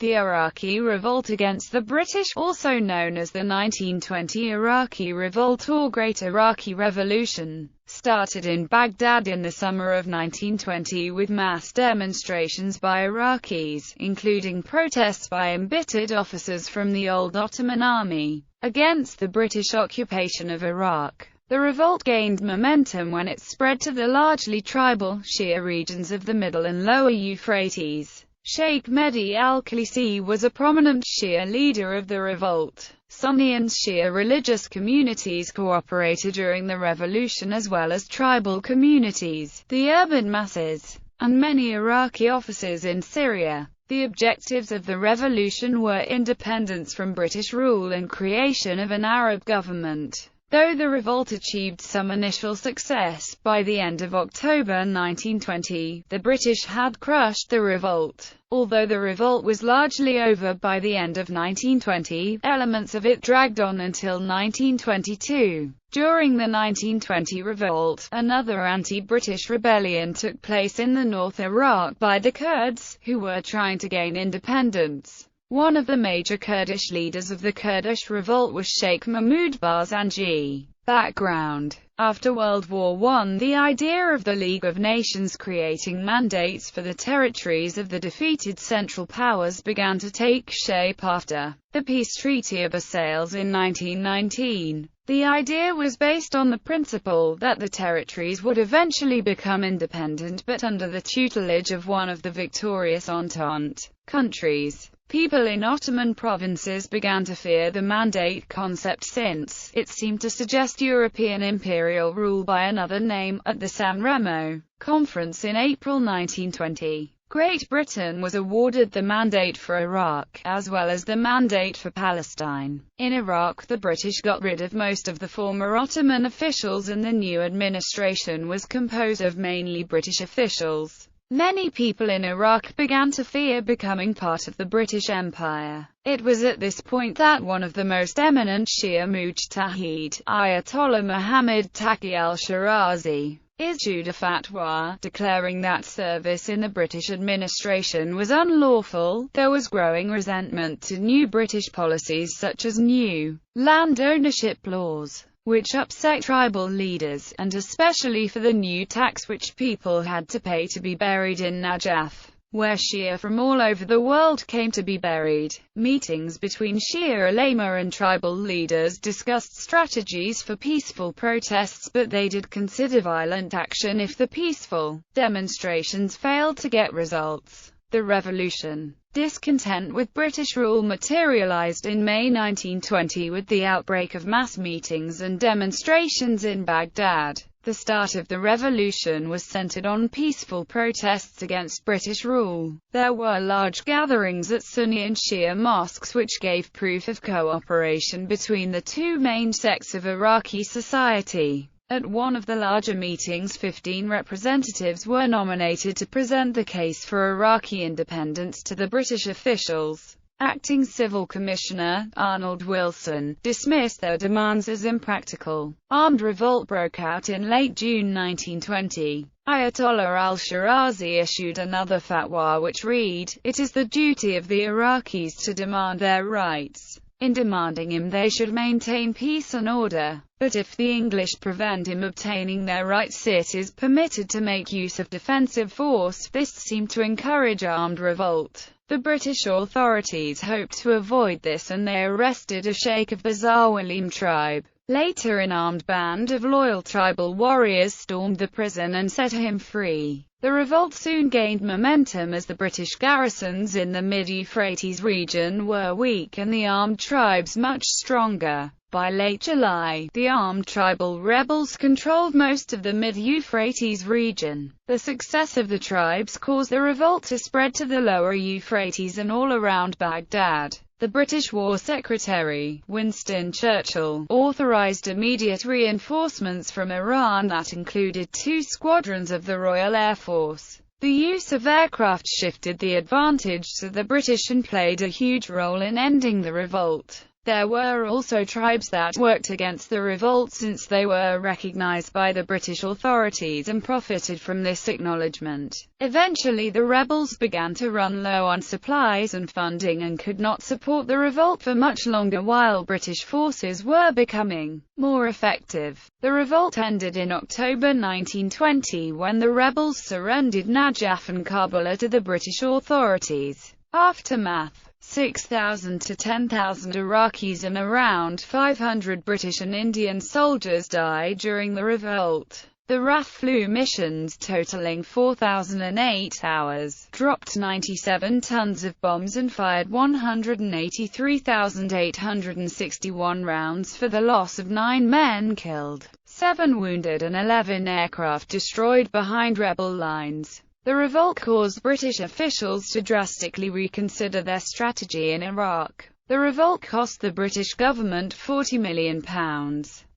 The Iraqi Revolt against the British, also known as the 1920 Iraqi Revolt or Great Iraqi Revolution, started in Baghdad in the summer of 1920 with mass demonstrations by Iraqis, including protests by embittered officers from the old Ottoman army against the British occupation of Iraq. The revolt gained momentum when it spread to the largely tribal, Shia regions of the Middle and Lower Euphrates. Sheikh Mehdi al-Khalisi was a prominent Shia leader of the revolt. Sunni and Shia religious communities cooperated during the revolution as well as tribal communities, the urban masses, and many Iraqi officers in Syria. The objectives of the revolution were independence from British rule and creation of an Arab government. Though the revolt achieved some initial success, by the end of October 1920, the British had crushed the revolt. Although the revolt was largely over by the end of 1920, elements of it dragged on until 1922. During the 1920 revolt, another anti-British rebellion took place in the North Iraq by the Kurds, who were trying to gain independence. One of the major Kurdish leaders of the Kurdish revolt was Sheikh Mahmoud Barzanji. Background: after World War I, the idea of the League of Nations creating mandates for the territories of the defeated Central Powers began to take shape after the Peace Treaty of Versailles in 1919. The idea was based on the principle that the territories would eventually become independent but under the tutelage of one of the victorious Entente countries. People in Ottoman provinces began to fear the mandate concept since it seemed to suggest European imperial rule by another name. At the San Remo Conference in April 1920, Great Britain was awarded the mandate for Iraq, as well as the mandate for Palestine. In Iraq, the British got rid of most of the former Ottoman officials and the new administration was composed of mainly British officials. Many people in Iraq began to fear becoming part of the British Empire. It was at this point that one of the most eminent Shia mujtahid, Ayatollah Muhammad Taqi al-Shirazi, issued a fatwa, declaring that service in the British administration was unlawful. There was growing resentment to new British policies such as new land ownership laws, which upset tribal leaders, and especially for the new tax which people had to pay to be buried in Najaf, where Shia from all over the world came to be buried. Meetings between Shia ulama and tribal leaders discussed strategies for peaceful protests, but they did consider violent action if the peaceful demonstrations failed to get results. The revolution. Discontent with British rule materialized in May 1920 with the outbreak of mass meetings and demonstrations in Baghdad. The start of the revolution was centered on peaceful protests against British rule. There were large gatherings at Sunni and Shia mosques which gave proof of cooperation between the two main sects of Iraqi society. At one of the larger meetings, 15 representatives were nominated to present the case for Iraqi independence to the British officials. Acting Civil Commissioner, Arnold Wilson, dismissed their demands as impractical. Armed revolt broke out in late June 1920. Ayatollah al-Shirazi issued another fatwa which read, "It is the duty of the Iraqis to demand their rights. In demanding him they should maintain peace and order. But if the English prevent him obtaining their rights, it is permitted to make use of defensive force." This seemed to encourage armed revolt. The British authorities hoped to avoid this and they arrested a sheikh of the Zawalim tribe. Later an armed band of loyal tribal warriors stormed the prison and set him free. The revolt soon gained momentum as the British garrisons in the mid-Euphrates region were weak and the armed tribes much stronger. By late July, the armed tribal rebels controlled most of the mid-Euphrates region. The success of the tribes caused the revolt to spread to the lower Euphrates and all around Baghdad. The British War Secretary, Winston Churchill, authorized immediate reinforcements from Iran that included 2 squadrons of the Royal Air Force. The use of aircraft shifted the advantage to the British and played a huge role in ending the revolt. There were also tribes that worked against the revolt since they were recognized by the British authorities and profited from this acknowledgement. Eventually the rebels began to run low on supplies and funding and could not support the revolt for much longer while British forces were becoming more effective. The revolt ended in October 1920 when the rebels surrendered Najaf and Kabul to the British authorities. Aftermath: 6,000 to 10,000 Iraqis and around 500 British and Indian soldiers died during the revolt. The RAF flew missions totaling 4,008 hours, dropped 97 tons of bombs and fired 183,861 rounds for the loss of 9 men killed, 7 wounded and 11 aircraft destroyed behind rebel lines. The revolt caused British officials to drastically reconsider their strategy in Iraq. The revolt cost the British government £40 million,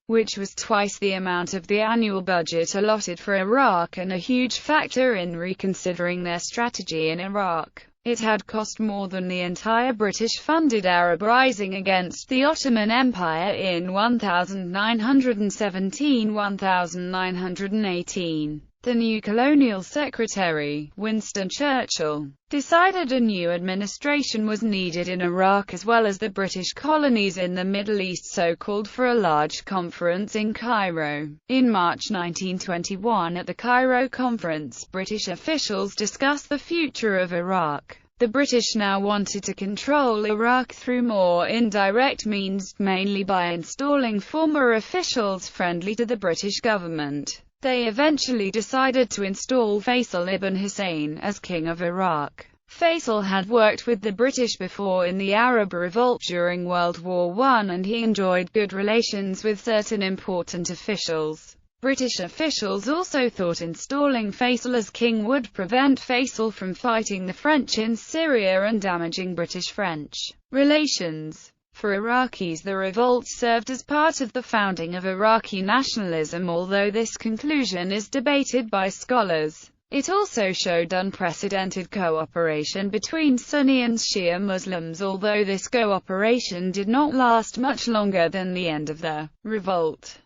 which was twice the amount of the annual budget allotted for Iraq and a huge factor in reconsidering their strategy in Iraq. It had cost more than the entire British-funded Arab Rising against the Ottoman Empire in 1917–1918. The new colonial secretary, Winston Churchill, decided a new administration was needed in Iraq as well as the British colonies in the Middle East, so called for a large conference in Cairo. In March 1921 at the Cairo conference, British officials discussed the future of Iraq. The British now wanted to control Iraq through more indirect means, mainly by installing former officials friendly to the British government. They eventually decided to install Faisal ibn Hussein as king of Iraq. Faisal had worked with the British before in the Arab Revolt during World War I and he enjoyed good relations with certain important officials. British officials also thought installing Faisal as king would prevent Faisal from fighting the French in Syria and damaging British-French relations. For Iraqis, the revolt served as part of the founding of Iraqi nationalism, although this conclusion is debated by scholars. It also showed unprecedented cooperation between Sunni and Shia Muslims, although this cooperation did not last much longer than the end of the revolt.